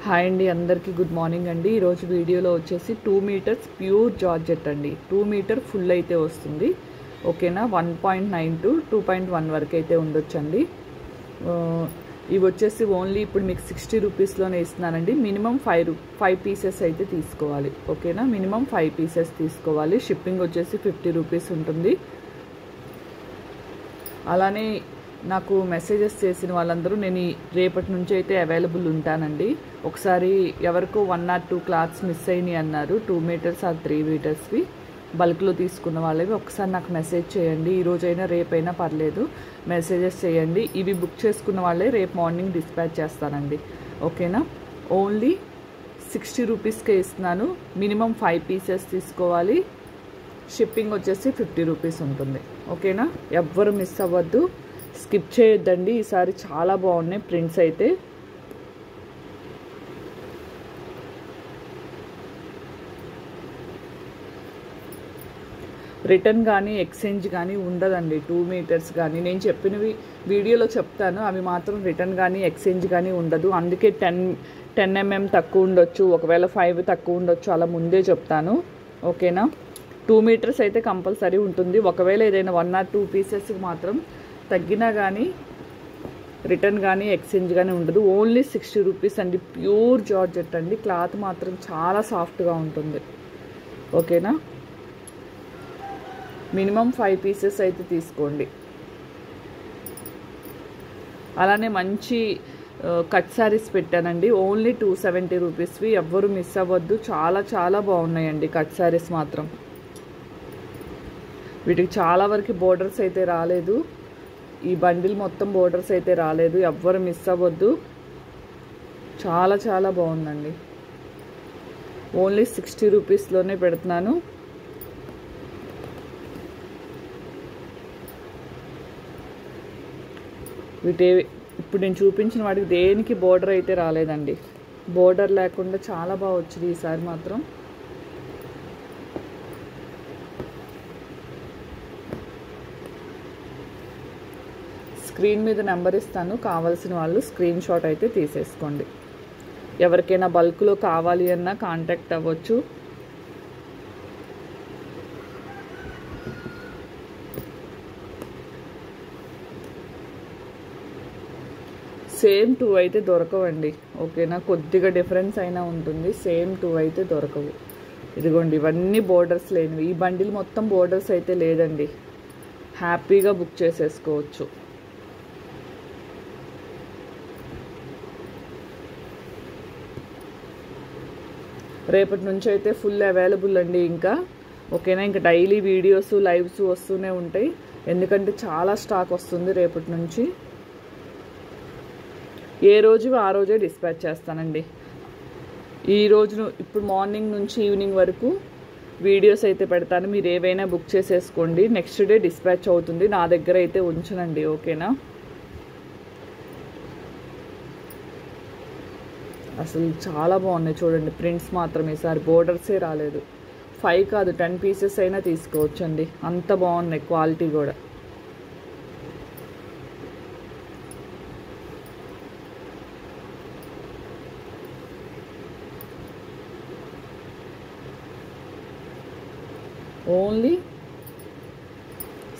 Hi అండి, అందరికీ good morning అండి. ఈరోజు వీడియోలో వచ్చేసి 2 మీటర్స్ ప్యూర్ జార్జెట్ అండి. 2 మీటర్ ఫుల్ అయితే వస్తుంది. ఓకేనా, 1.9 to 2.1 వరకు అయితే ఉండొచ్చండి. ఇవి వచ్చేసి ఓన్లీ ఇప్పుడు మీకు 60 రూపీస్లోనే ఇస్తున్నానండి. మినిమం 5 పీసెస్ అయితే తీసుకోవాలి. ఓకేనా, మినిమం 5 పీసెస్ తీసుకోవాలి. షిప్పింగ్ వచ్చేసి 50 రూపీస్ ఉంటుంది. అలానే నాకు మెసేజెస్ చేసిన వాళ్ళందరూ నేను రేపటి నుంచి అయితే అవైలబుల్ ఉంటానండి. ఒకసారి ఎవరికో 1 or 2 క్లాత్స్ మిస్ అయినాయి అన్నారు, 2 మీటర్స్ ఆర్ 3 మీటర్స్వి బల్క్లో తీసుకున్న వాళ్ళవి. ఒకసారి నాకు మెసేజ్ చేయండి. ఈరోజైనా రేపైనా పర్లేదు, మెసేజెస్ చేయండి. ఇవి బుక్ చేసుకున్న వాళ్ళే రేపు మార్నింగ్ డిస్పాచ్ చేస్తానండి. ఓకేనా, ఓన్లీ 60 రూపీస్కే ఇస్తున్నాను. మినిమం 5 పీసెస్ తీసుకోవాలి. షిప్పింగ్ వచ్చేసి 50 రూపీస్ ఉంటుంది. ఓకేనా, ఎవ్వరు మిస్ అవ్వద్దు, స్కిప్ చేయొద్దండి. ఈసారి చాలా బాగున్నాయి ప్రింట్స్ అయితే. రిటర్న్ కానీ ఎక్స్చేంజ్ కానీ ఉండదండి. 2 మీటర్స్ కానీ నేను చెప్పినవి వీడియోలో చెప్తాను, అవి మాత్రం రిటర్న్ కానీ ఎక్స్చేంజ్ కానీ ఉండదు. అందుకే 10 mm తక్కువ ఉండొచ్చు, ఒకవేళ 5 తక్కువ ఉండొచ్చు, అలా ముందే చెప్తాను. ఓకేనా, 2 మీటర్స్ అయితే కంపల్సరీ ఉంటుంది. ఒకవేళ ఏదైనా 1 or 2 పీసెస్కి మాత్రం తగ్గినా కానీ రిటర్న్ కానీ ఎక్స్చేంజ్ కానీ ఉండదు. ఓన్లీ 60 రూపీస్ అండి. ప్యూర్ జార్జెట్ అండి. క్లాత్ మాత్రం చాలా సాఫ్ట్గా ఉంటుంది. ఓకేనా, మినిమం 5 పీసెస్ అయితే తీసుకోండి. అలానే మంచి కట్ శారీస్ పెట్టానండి. ఓన్లీ 270 రూపీస్వి. ఎవ్వరు మిస్ అవ్వద్దు, చాలా చాలా బాగున్నాయండి కట్ శారీస్ మాత్రం. వీటికి చాలా వరకు బోర్డర్స్ అయితే రాలేదు. ఈ బండిల్ మొత్తం బోర్డర్స్ అయితే రాలేదు. ఎవ్వరు మిస్ అవ్వద్దు, చాలా చాలా బాగుందండి. ఓన్లీ 60 రూపీస్లోనే పెడుతున్నాను. ఇప్పుడు నేను చూపించిన వాటికి దేనికి బోర్డర్ అయితే రాలేదండి. బోర్డర్ లేకుండా చాలా బాగా వచ్చింది ఈసారి మాత్రం. స్క్రీన్ మీద నెంబర్ ఇస్తాను, కావాల్సిన వాళ్ళు స్క్రీన్ షాట్ అయితే తీసేసుకోండి. ఎవరికైనా బల్క్లో కావాలి అన్నా కాంటాక్ట్ అవ్వచ్చు. సేమ్ 2 అయితే దొరకవండి. ఓకేనా, కొద్దిగా డిఫరెన్స్ అయినా ఉంటుంది. సేమ్ 2 అయితే దొరకవు. ఇదిగోండి, ఇవన్నీ బోర్డర్స్ లేనివి. ఈ బండిల్ మొత్తం బోర్డర్స్ అయితే లేదండి. హ్యాపీగా బుక్ చేసేసుకోవచ్చు. రేపటి నుంచి అయితే ఫుల్ అవైలబుల్ అండి ఇంకా. ఓకేనా, ఇంకా డైలీ వీడియోస్ లైవ్స్ వస్తూనే ఉంటాయి, ఎందుకంటే చాలా స్టాక్ వస్తుంది రేపటి నుంచి. ఏ రోజు ఆ రోజే డిస్పాచ్ చేస్తానండి. ఈ రోజు ఇప్పుడు మార్నింగ్ నుంచి ఈవినింగ్ వరకు వీడియోస్ అయితే పెడతాను. మీరు ఏవైనా బుక్ చేసేసుకోండి, నెక్స్ట్ డే డిస్పాచ్ అవుతుంది. నా దగ్గర అయితే ఉంచనండి. ఓకేనా, అసలు చాలా బాగున్నాయి చూడండి ప్రింట్స్ మాత్రం. ఈసారి బోర్డర్సే రాలేదు. 5 కాదు 10 పీసెస్ అయినా తీసుకోవచ్చండి, అంత బాగున్నాయి క్వాలిటీ కూడా. ఓన్లీ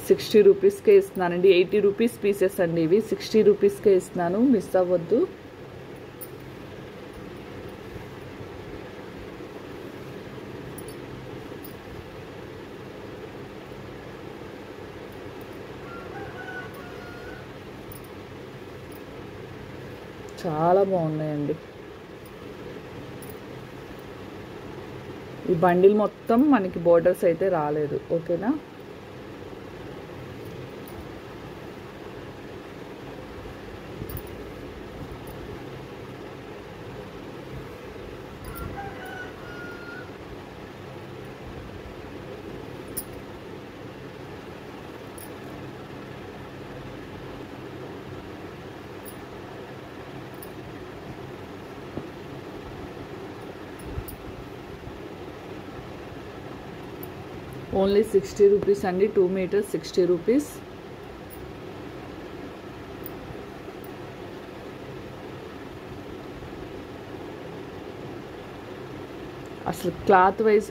60 రూపీస్కే ఇస్తున్నానండి. 80 రూపీస్ పీసెస్ అండి ఇవి. 60 రూపీస్కే ఇస్తున్నాను, మిస్ అవ్వద్దు. చాలా బాగున్నాయండి. ఈ బండిల్ మొత్తం మనకి బోర్డర్స్ అయితే రాలేదు. ఓకేనా, ఓన్లీ 60 రూపీస్ అండి. 2 మీటర్స్ 60 రూపీస్. అసలు క్లాత్ వైజ్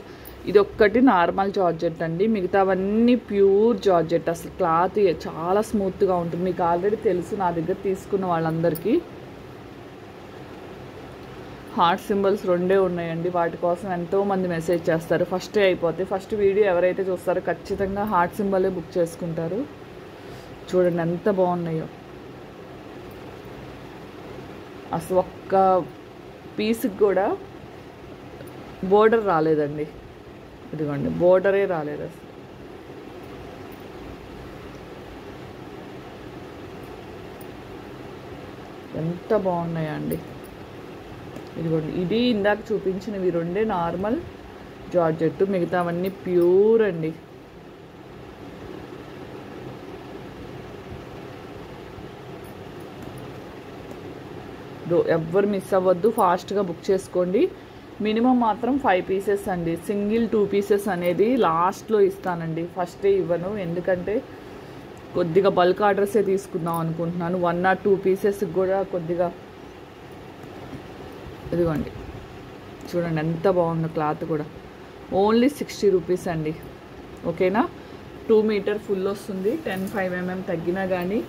ఇది ఒక్కటి నార్మల్ జార్జెట్ అండి, మిగతావన్నీ ప్యూర్ జార్జెట్. అసలు క్లాత్ చాలా స్మూత్గా ఉంటుంది, మీకు ఆల్రెడీ తెలుసు నా దగ్గర తీసుకున్న వాళ్ళందరికీ. హార్ట్ సింబల్స్ 2 ఉన్నాయండి, వాటి కోసం ఎంతోమంది మెసేజ్ చేస్తారు. ఫస్టే అయిపోతాయి. ఫస్ట్ వీడియో ఎవరైతే చూస్తారో ఖచ్చితంగా హార్ట్ సింబలే బుక్ చేసుకుంటారు. చూడండి ఎంత బాగున్నాయో. అసలు ఒక్క పీస్కి కూడా బోర్డర్ రాలేదండి. ఇదిగోండి బోర్డరే రాలేదు అసలు. ఎంత బాగున్నాయా అండి. ఇదిగోండి ఇది ఇందాక చూపించినవి 2 నార్మల్ జార్జెట్, మిగతావన్నీ ప్యూర్ అండి. ఎవ్వరు మిస్ అవ్వద్దు, ఫాస్ట్గా బుక్ చేసుకోండి. మినిమం మాత్రం 5 పీసెస్ అండి. సింగిల్ 2 పీసెస్ అనేది లాస్ట్లో ఇస్తానండి, ఫస్టే ఇవ్వను. ఎందుకంటే కొద్దిగా బల్క్ ఆర్డర్సే తీసుకుందాం అనుకుంటున్నాను. 1 or 2 పీసెస్కి కూడా కొద్దిగా. ఇదిగోండి చూడండి ఎంత బాగుందో క్లాత్ కూడా. ఓన్లీ 60 రూపీస్ అండి. ఓకేనా. 2 మీటర్ ఫుల్ వస్తుంది. 10-5 mm తగ్గినా కానీ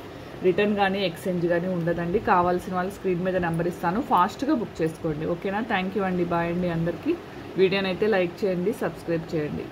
రిటర్న్ కానీ ఎక్స్చేంజ్ కానీ ఉండదండి. కావాల్సిన వాళ్ళు స్క్రీన్ మీద నెంబర్ ఇస్తాను, ఫాస్ట్గా బుక్ చేసుకోండి. ఓకేనా. థ్యాంక్ యూ అండి. బాయ్ అండి అందరికీ. వీడియోనైతే లైక్ చేయండి, సబ్స్క్రైబ్ చేయండి.